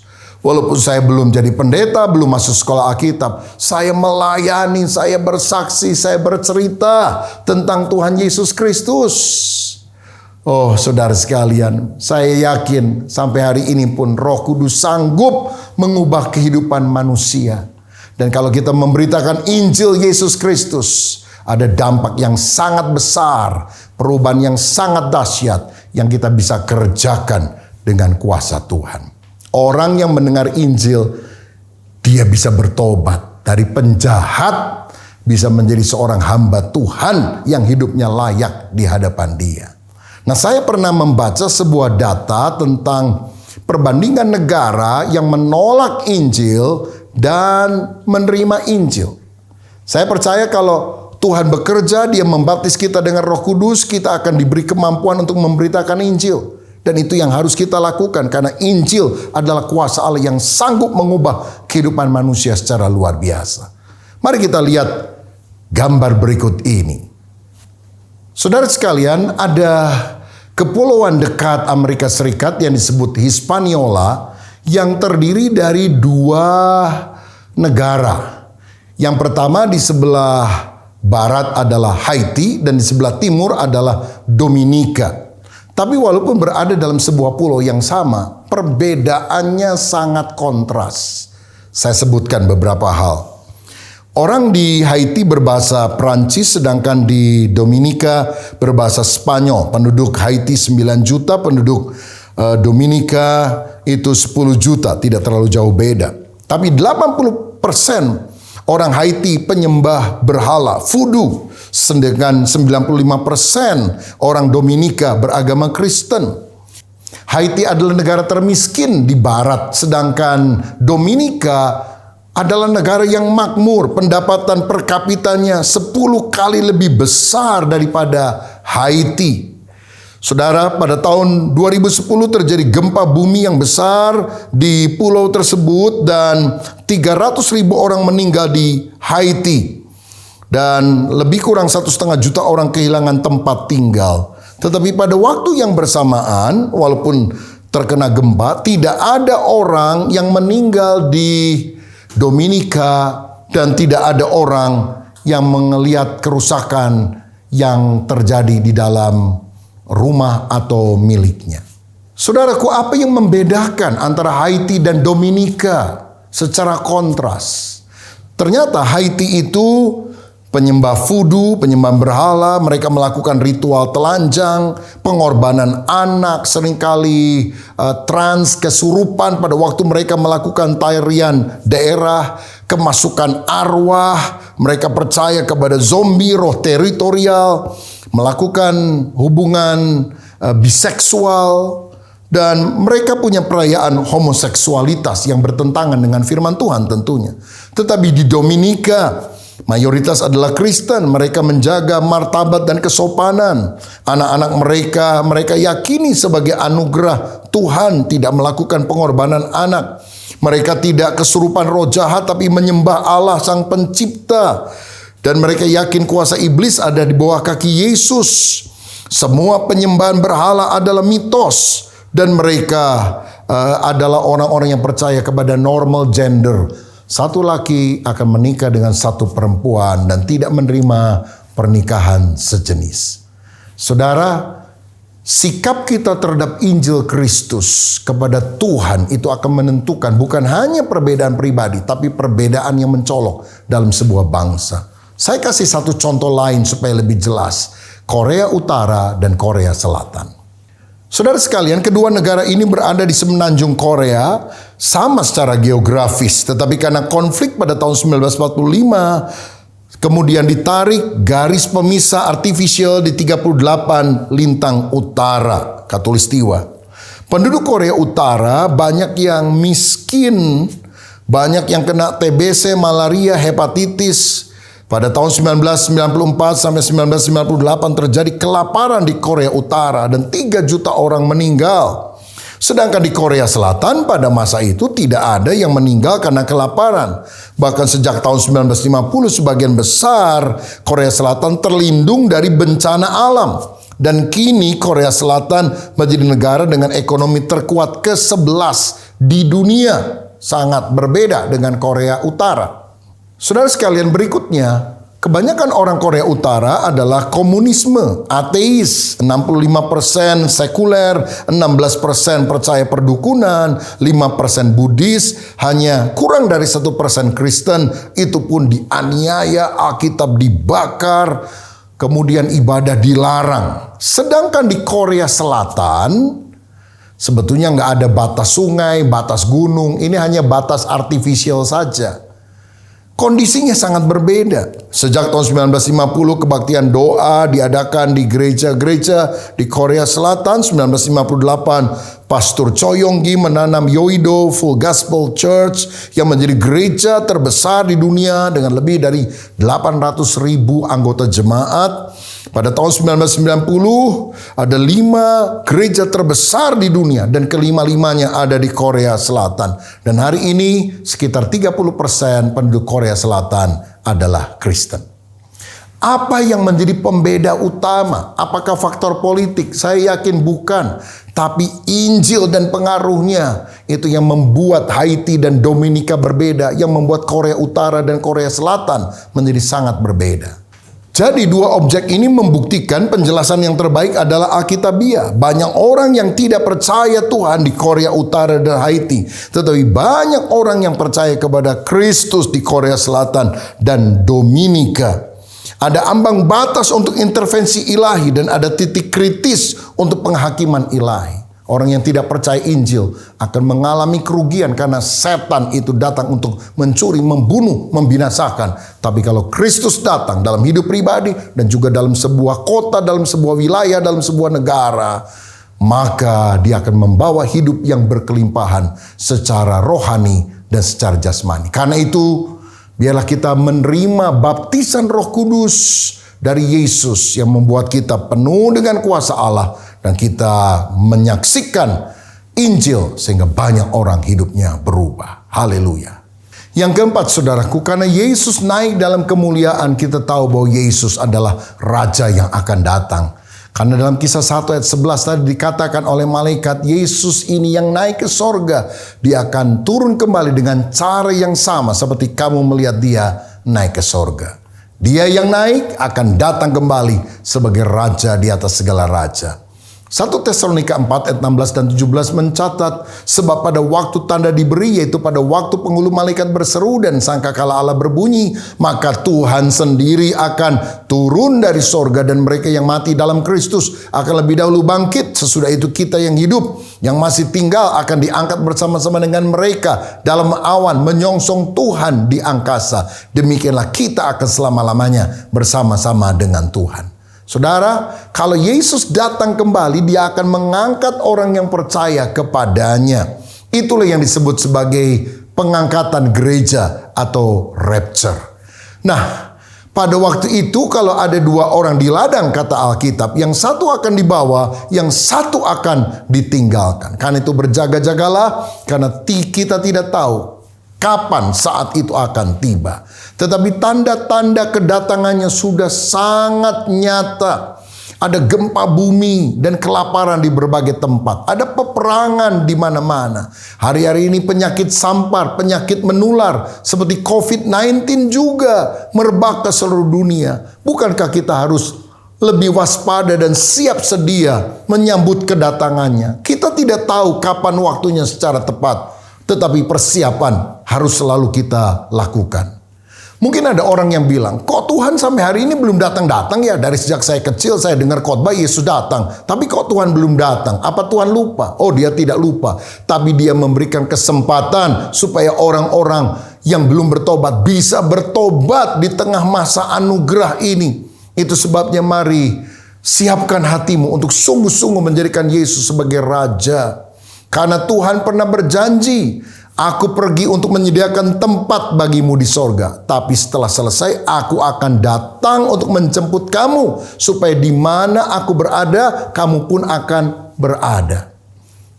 Walaupun saya belum jadi pendeta, belum masuk sekolah Alkitab, saya melayani, saya bersaksi, saya bercerita tentang Tuhan Yesus Kristus. Oh, saudara sekalian, saya yakin sampai hari ini pun Roh Kudus sanggup mengubah kehidupan manusia. Dan kalau kita memberitakan Injil Yesus Kristus, ada dampak yang sangat besar, perubahan yang sangat dahsyat yang kita bisa kerjakan dengan kuasa Tuhan. Orang yang mendengar Injil, dia bisa bertobat dari penjahat, bisa menjadi seorang hamba Tuhan yang hidupnya layak di hadapan Dia. Nah, saya pernah membaca sebuah data tentang perbandingan negara yang menolak Injil dan menerima Injil. Saya percaya kalau Tuhan bekerja, Dia membaptis kita dengan Roh Kudus, kita akan diberi kemampuan untuk memberitakan Injil. Dan itu yang harus kita lakukan karena Injil adalah kuasa Allah yang sanggup mengubah kehidupan manusia secara luar biasa. Mari kita lihat gambar berikut ini. Saudara sekalian, ada kepulauan dekat Amerika Serikat yang disebut Hispaniola yang terdiri dari dua negara. Yang pertama di sebelah barat adalah Haiti dan di sebelah timur adalah Dominika. Tapi walaupun berada dalam sebuah pulau yang sama, perbedaannya sangat kontras. Saya sebutkan beberapa hal. Orang di Haiti berbahasa Prancis, sedangkan di Dominika berbahasa Spanyol. Penduduk Haiti 9 juta, penduduk Dominika itu 10 juta, tidak terlalu jauh beda. Tapi 80% orang Haiti penyembah berhala, voodoo. Sedangkan 95% orang Dominika beragama Kristen. Haiti adalah negara termiskin di barat, sedangkan Dominika adalah negara yang makmur. Pendapatan per kapitanya 10 kali lebih besar daripada Haiti. Saudara, pada tahun 2010 terjadi gempa bumi yang besar di pulau tersebut dan 300.000 orang meninggal di Haiti. Dan lebih kurang 1,5 juta orang kehilangan tempat tinggal. Tetapi pada waktu yang bersamaan, walaupun terkena gempa, tidak ada orang yang meninggal di Dominika dan tidak ada orang yang melihat kerusakan yang terjadi di dalam rumah atau miliknya. Saudaraku, apa yang membedakan antara Haiti dan Dominika secara kontras? Ternyata Haiti itu penyembah voodoo, penyembah berhala, mereka melakukan ritual telanjang, pengorbanan anak, seringkali trans, kesurupan pada waktu mereka melakukan tarian daerah, kemasukan arwah, mereka percaya kepada zombie, roh teritorial, melakukan hubungan biseksual, dan mereka punya perayaan homoseksualitas yang bertentangan dengan firman Tuhan tentunya. Tetapi di Dominika, mayoritas adalah Kristen, mereka menjaga martabat dan kesopanan. Anak-anak mereka yakini sebagai anugerah Tuhan tidak melakukan pengorbanan anak. Mereka tidak kesurupan roh jahat tapi menyembah Allah Sang Pencipta. Dan mereka yakin kuasa iblis ada di bawah kaki Yesus. Semua penyembahan berhala adalah mitos. Dan mereka adalah orang-orang yang percaya kepada normal gender. Satu laki akan menikah dengan satu perempuan dan tidak menerima pernikahan sejenis. Saudara, sikap kita terhadap Injil Kristus kepada Tuhan itu akan menentukan bukan hanya perbedaan pribadi, tapi perbedaan yang mencolok dalam sebuah bangsa. Saya kasih satu contoh lain supaya lebih jelas. Korea Utara dan Korea Selatan. Saudara sekalian, kedua negara ini berada di semenanjung Korea, sama secara geografis, tetapi karena konflik pada tahun 1945, kemudian ditarik garis pemisah artifisial di 38 lintang utara Khatulistiwa. Penduduk Korea Utara banyak yang miskin, banyak yang kena TBC, malaria, hepatitis. Pada tahun 1994 sampai 1998 terjadi kelaparan di Korea Utara dan 3 juta orang meninggal. Sedangkan di Korea Selatan pada masa itu tidak ada yang meninggal karena kelaparan. Bahkan sejak tahun 1950 sebagian besar Korea Selatan terlindung dari bencana alam. Dan kini Korea Selatan menjadi negara dengan ekonomi terkuat ke-11 di dunia. Sangat berbeda dengan Korea Utara. Saudara sekalian, berikutnya, kebanyakan orang Korea Utara adalah komunisme, ateis, 65% sekuler, 16% percaya perdukunan, 5% Buddhis, hanya kurang dari 1% Kristen, itu pun dianiaya, Alkitab dibakar, kemudian ibadah dilarang. Sedangkan di Korea Selatan, sebetulnya nggak ada batas sungai, batas gunung, ini hanya batas artifisial saja. Kondisinya sangat berbeda. Sejak tahun 1950 kebaktian doa diadakan di gereja-gereja di Korea Selatan. 1958 Pastor Choi Yong-gi menanam Yoido Full Gospel Church yang menjadi gereja terbesar di dunia dengan lebih dari 800.000 anggota jemaat. Pada tahun 1990 ada 5 gereja terbesar di dunia dan kelima-limanya ada di Korea Selatan. Dan hari ini sekitar 30% penduduk Korea Selatan adalah Kristen. Apa yang menjadi pembeda utama? Apakah faktor politik? Saya yakin bukan. Tapi Injil dan pengaruhnya itu yang membuat Haiti dan Dominika berbeda, yang membuat Korea Utara dan Korea Selatan menjadi sangat berbeda. Jadi dua objek ini membuktikan penjelasan yang terbaik adalah Alkitabiah. Banyak orang yang tidak percaya Tuhan di Korea Utara dan Haiti. Tetapi banyak orang yang percaya kepada Kristus di Korea Selatan dan Dominika. Ada ambang batas untuk intervensi ilahi dan ada titik kritis untuk penghakiman ilahi. Orang yang tidak percaya Injil akan mengalami kerugian karena setan itu datang untuk mencuri, membunuh, membinasakan. Tapi kalau Kristus datang dalam hidup pribadi dan juga dalam sebuah kota, dalam sebuah wilayah, dalam sebuah negara, maka dia akan membawa hidup yang berkelimpahan secara rohani dan secara jasmani. Karena itu, biarlah kita menerima baptisan Roh Kudus dari Yesus yang membuat kita penuh dengan kuasa Allah. Dan kita menyaksikan Injil sehingga banyak orang hidupnya berubah. Haleluya. Yang keempat, saudaraku, karena Yesus naik dalam kemuliaan, kita tahu bahwa Yesus adalah Raja yang akan datang. Karena dalam Kisah 1 ayat 11 tadi dikatakan oleh malaikat, Yesus ini yang naik ke sorga, dia akan turun kembali dengan cara yang sama seperti kamu melihat dia naik ke sorga. Dia yang naik akan datang kembali sebagai Raja di atas segala raja. 1 Tesalonika 4 ayat 16 dan 17 mencatat, sebab pada waktu tanda diberi, yaitu pada waktu penghulu malaikat berseru dan sangkakala Allah berbunyi, maka Tuhan sendiri akan turun dari sorga, dan mereka yang mati dalam Kristus akan lebih dahulu bangkit. Sesudah itu kita yang hidup, yang masih tinggal, akan diangkat bersama-sama dengan mereka dalam awan menyongsong Tuhan di angkasa. Demikianlah kita akan selama-lamanya bersama-sama dengan Tuhan. Saudara, kalau Yesus datang kembali, dia akan mengangkat orang yang percaya kepadanya. Itulah yang disebut sebagai pengangkatan gereja atau rapture. Nah, pada waktu itu kalau ada dua orang di ladang, kata Alkitab, yang satu akan dibawa, yang satu akan ditinggalkan. Karena itu berjaga-jagalah, karena kita tidak tahu kapan saat itu akan tiba. Tetapi tanda-tanda kedatangannya sudah sangat nyata. Ada gempa bumi dan kelaparan di berbagai tempat. Ada peperangan di mana-mana. Hari-hari ini penyakit sampar, penyakit menular seperti COVID-19 juga merebak ke seluruh dunia. Bukankah kita harus lebih waspada dan siap sedia menyambut kedatangannya? Kita tidak tahu kapan waktunya secara tepat, tetapi persiapan harus selalu kita lakukan. Mungkin ada orang yang bilang, kok Tuhan sampai hari ini belum datang-datang ya? Dari sejak saya kecil saya dengar khotbah Yesus datang. Tapi kok Tuhan belum datang? Apa Tuhan lupa? Oh, dia tidak lupa. Tapi dia memberikan kesempatan supaya orang-orang yang belum bertobat bisa bertobat di tengah masa anugerah ini. Itu sebabnya mari siapkan hatimu untuk sungguh-sungguh menjadikan Yesus sebagai Raja. Karena Tuhan pernah berjanji, aku pergi untuk menyediakan tempat bagimu di sorga. Tapi setelah selesai, aku akan datang untuk menjemput kamu. Supaya di mana aku berada, kamu pun akan berada.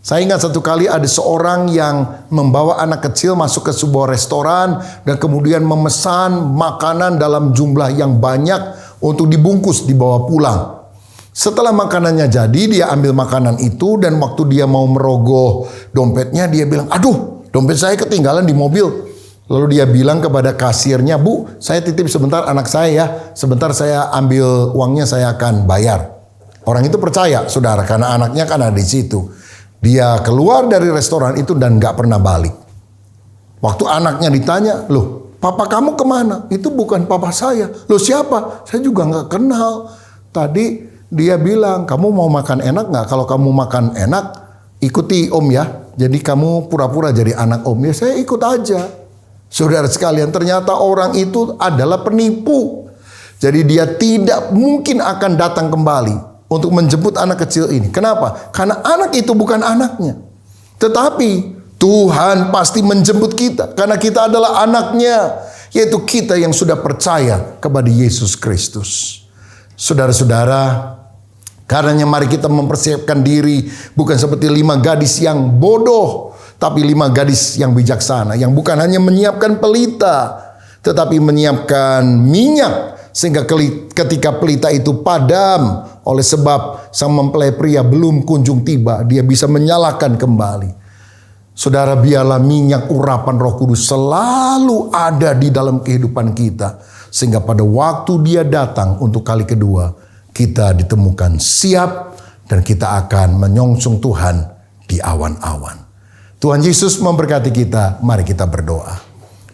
Saya ingat satu kali ada seorang yang membawa anak kecil masuk ke sebuah restoran. Dan kemudian memesan makanan dalam jumlah yang banyak untuk dibungkus dibawa pulang. Setelah makanannya jadi, dia ambil makanan itu. Dan waktu dia mau merogoh dompetnya, dia bilang, aduh, dompet saya ketinggalan di mobil. Lalu dia bilang kepada kasirnya, Bu, saya titip sebentar anak saya ya. Sebentar saya ambil uangnya, saya akan bayar. Orang itu percaya, saudara, karena anaknya kan ada di situ. Dia keluar dari restoran itu dan gak pernah balik. Waktu anaknya ditanya, loh, papa kamu kemana? Itu bukan papa saya. Loh, siapa? Saya juga gak kenal. Tadi dia bilang, kamu mau makan enak gak? Kalau kamu makan enak, ikuti om ya. Jadi kamu pura-pura jadi anak om. Ya saya ikut aja. Saudara sekalian, ternyata orang itu adalah penipu. Jadi dia tidak mungkin akan datang kembali untuk menjemput anak kecil ini. Kenapa? Karena anak itu bukan anaknya. Tetapi Tuhan pasti menjemput kita. Karena kita adalah anaknya. Yaitu kita yang sudah percaya kepada Yesus Kristus. Saudara-saudara, karenanya mari kita mempersiapkan diri bukan seperti 5 gadis yang bodoh, tapi 5 gadis yang bijaksana, yang bukan hanya menyiapkan pelita, tetapi menyiapkan minyak, sehingga ketika pelita itu padam oleh sebab sang mempelai pria belum kunjung tiba, dia bisa menyalakan kembali. Saudara, biarlah minyak urapan Roh Kudus selalu ada di dalam kehidupan kita, sehingga pada waktu dia datang untuk kali kedua, kita ditemukan siap dan kita akan menyongsong Tuhan di awan-awan. Tuhan Yesus memberkati kita. Mari kita berdoa.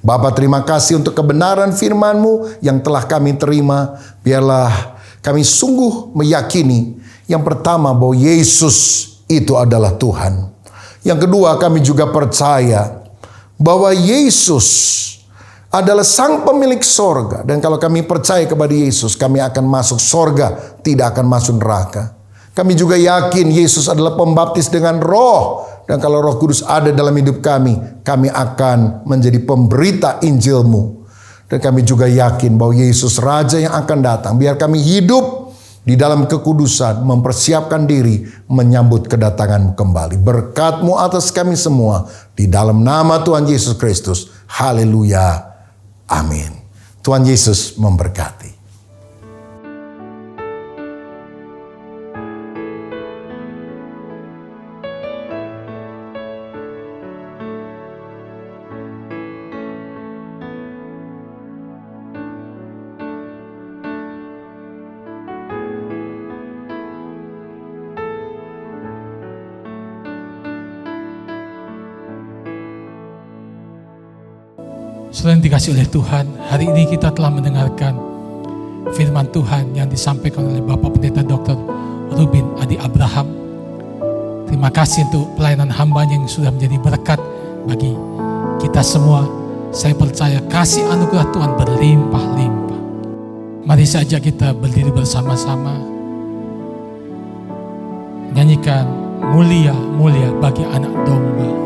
Bapa, terima kasih untuk kebenaran firman-Mu yang telah kami terima. Biarlah kami sungguh meyakini yang pertama bahwa Yesus itu adalah Tuhan. Yang kedua, kami juga percaya bahwa Yesus adalah sang pemilik sorga. Dan kalau kami percaya kepada Yesus, kami akan masuk sorga, tidak akan masuk neraka. Kami juga yakin Yesus adalah pembaptis dengan Roh. Dan kalau Roh Kudus ada dalam hidup kami akan menjadi pemberita Injil-Mu. Dan kami juga yakin bahwa Yesus Raja yang akan datang. Biar kami hidup di dalam kekudusan, mempersiapkan diri menyambut kedatangan kembali. Berkat-Mu atas kami semua. Di dalam nama Tuhan Yesus Kristus. Haleluya. Amin. Tuhan Yesus memberkati. Saudara yang dikasih oleh Tuhan, hari ini kita telah mendengarkan firman Tuhan yang disampaikan oleh Bapak Pendeta Dr. Rubin Adi Abraham. Terima kasih untuk pelayanan hambanya yang sudah menjadi berkat bagi kita semua. Saya percaya kasih anugerah Tuhan berlimpah-limpah. Mari saja kita berdiri bersama-sama, nyanyikan mulia, mulia bagi anak domba.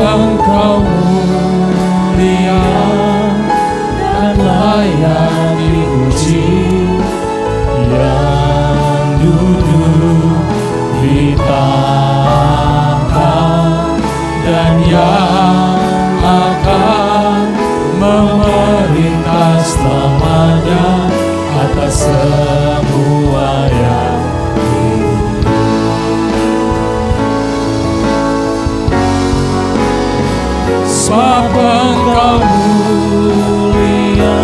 Engkau mulia dan layak dipuji, yang duduk di tahta dan yang akan memerintah selamanya atas semua yang sebab Engkau mulia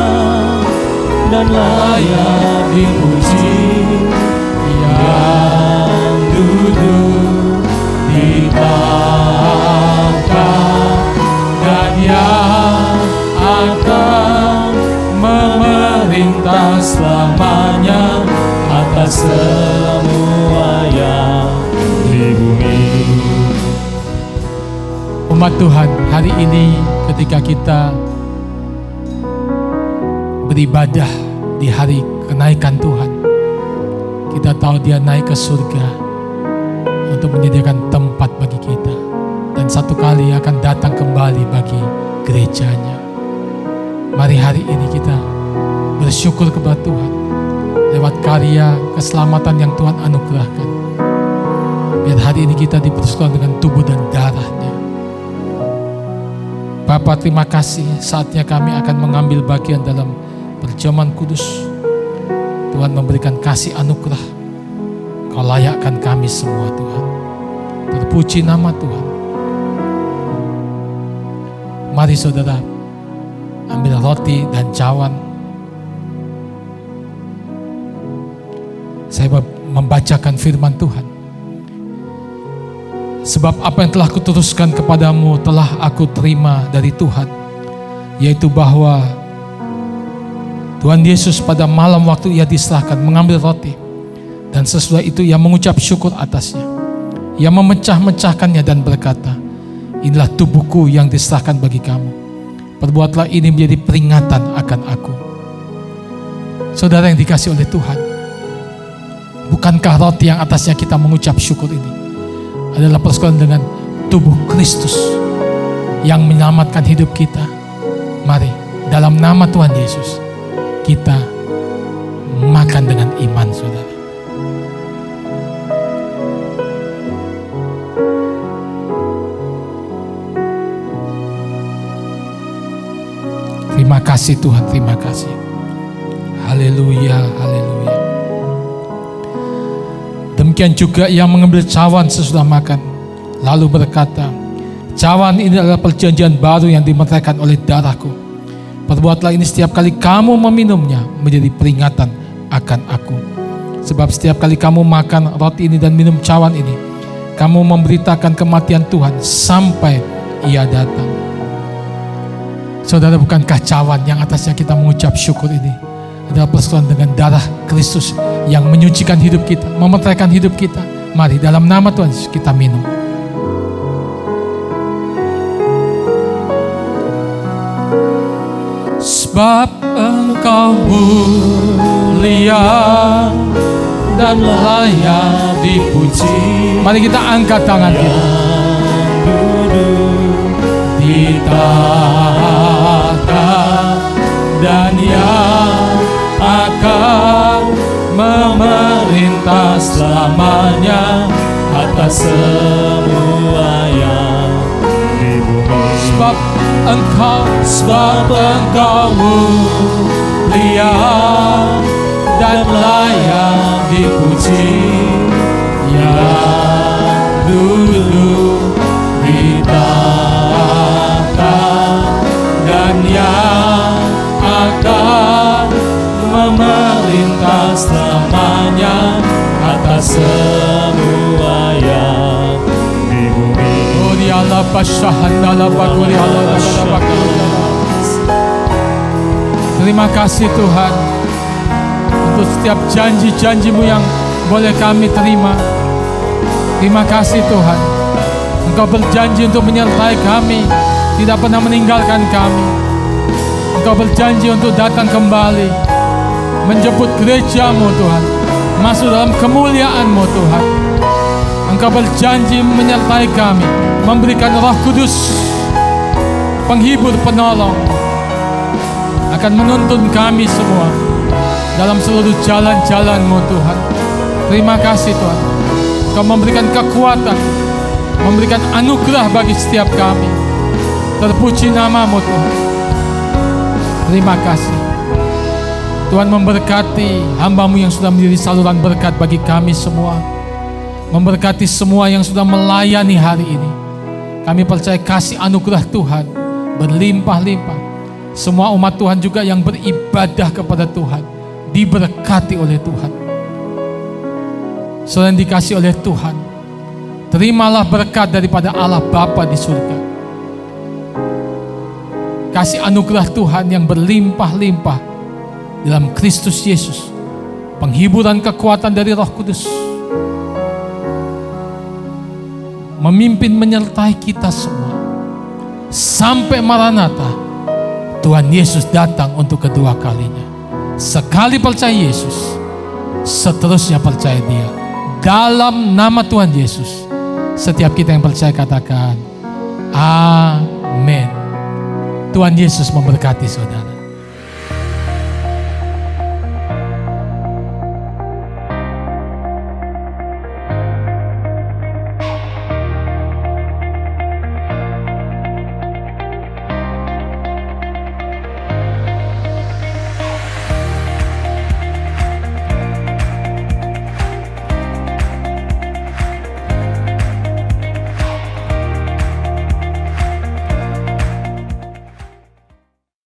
dan layak dipuji, yang duduk di tahta dan yang akan memerintah selamanya atas semua yang di bumi. Umat Tuhan, hari ini ketika kita beribadah di hari kenaikan Tuhan, kita tahu Dia naik ke surga untuk menyediakan tempat bagi kita, dan satu kali akan datang kembali bagi gerejanya. Mari hari ini kita bersyukur kepada Tuhan lewat karya keselamatan yang Tuhan anugerahkan. Biar hari ini kita dipersekutukan dengan tubuh dan darahnya. Bapa, terima kasih, saatnya kami akan mengambil bagian dalam perjamuan kudus. Tuhan memberikan kasih anugerah. Kau layakkan kami semua, Tuhan. Terpuji nama Tuhan. Mari saudara, ambil roti dan cawan. Saya membacakan firman Tuhan. Sebab apa yang telah kuteruskan kepadamu telah aku terima dari Tuhan, yaitu bahwa Tuhan Yesus pada malam waktu Ia diserahkan mengambil roti, dan sesudah itu Ia mengucap syukur atasnya. Ia memecah-mecahkannya dan berkata, inilah tubuhku yang diserahkan bagi kamu. Perbuatlah ini menjadi peringatan akan aku. Saudara yang dikasih oleh Tuhan, bukankah roti yang atasnya kita mengucap syukur ini adalah persekutuan dengan tubuh Kristus yang menyelamatkan hidup kita? Mari dalam nama Tuhan Yesus kita makan dengan iman, saudara. Terima kasih Tuhan, terima kasih. Haleluya, haleluya. Demikian juga Ia mengambil cawan sesudah makan, lalu berkata, cawan ini adalah perjanjian baru yang dimeteraikan oleh darahku. Perbuatlah ini setiap kali kamu meminumnya menjadi peringatan akan aku. Sebab setiap kali kamu makan roti ini dan minum cawan ini, kamu memberitakan kematian Tuhan sampai Ia datang. Saudara, bukankah cawan yang atasnya kita mengucap syukur ini adalah persekutuan dengan darah Kristus yang menyucikan hidup kita, memeteraikan hidup kita? Mari dalam nama Tuhan Yesus kita minum. Sebab Engkau mulia dan layak dipuji. Mari kita angkat tangan kita. Di tahta dan yang akan memerintah selamanya atas semua yang di bumi. sebab Engkau mulia dan layak dipuji, yang dulu di tahta dan yang akan memerintah selamanya atas semua yang di bumi. Terima kasih Tuhan untuk setiap janji-janji-Mu yang boleh kami terima. Terima kasih Tuhan, Engkau berjanji untuk menyertai kami, tidak pernah meninggalkan kami. Engkau berjanji untuk datang kembali, menjemput gereja-Mu Tuhan, masuk dalam kemuliaan-Mu Tuhan. Engkau berjanji menyertai kami, memberikan Roh Kudus, penghibur, penolong, akan menuntun kami semua dalam seluruh jalan-jalan-Mu Tuhan. Terima kasih Tuhan, Engkau memberikan kekuatan, memberikan anugerah bagi setiap kami. Terpuji nama-Mu Tuhan. Terima kasih Tuhan, memberkati hamba-Mu yang sudah menjadi saluran berkat bagi kami semua. Memberkati semua yang sudah melayani hari ini. Kami percaya kasih anugerah Tuhan berlimpah-limpah. Semua umat Tuhan juga yang beribadah kepada Tuhan diberkati oleh Tuhan. Selain dikasih oleh Tuhan, terimalah berkat daripada Allah Bapa di surga. Kasih anugerah Tuhan yang berlimpah-limpah dalam Kristus Yesus, penghiburan kekuatan dari Roh Kudus, memimpin menyertai kita semua sampai Maranatha, Tuhan Yesus datang untuk kedua kalinya. Sekali percaya Yesus, seterusnya percaya Dia. Dalam nama Tuhan Yesus, setiap kita yang percaya katakan amin. Tuhan Yesus memberkati saudara.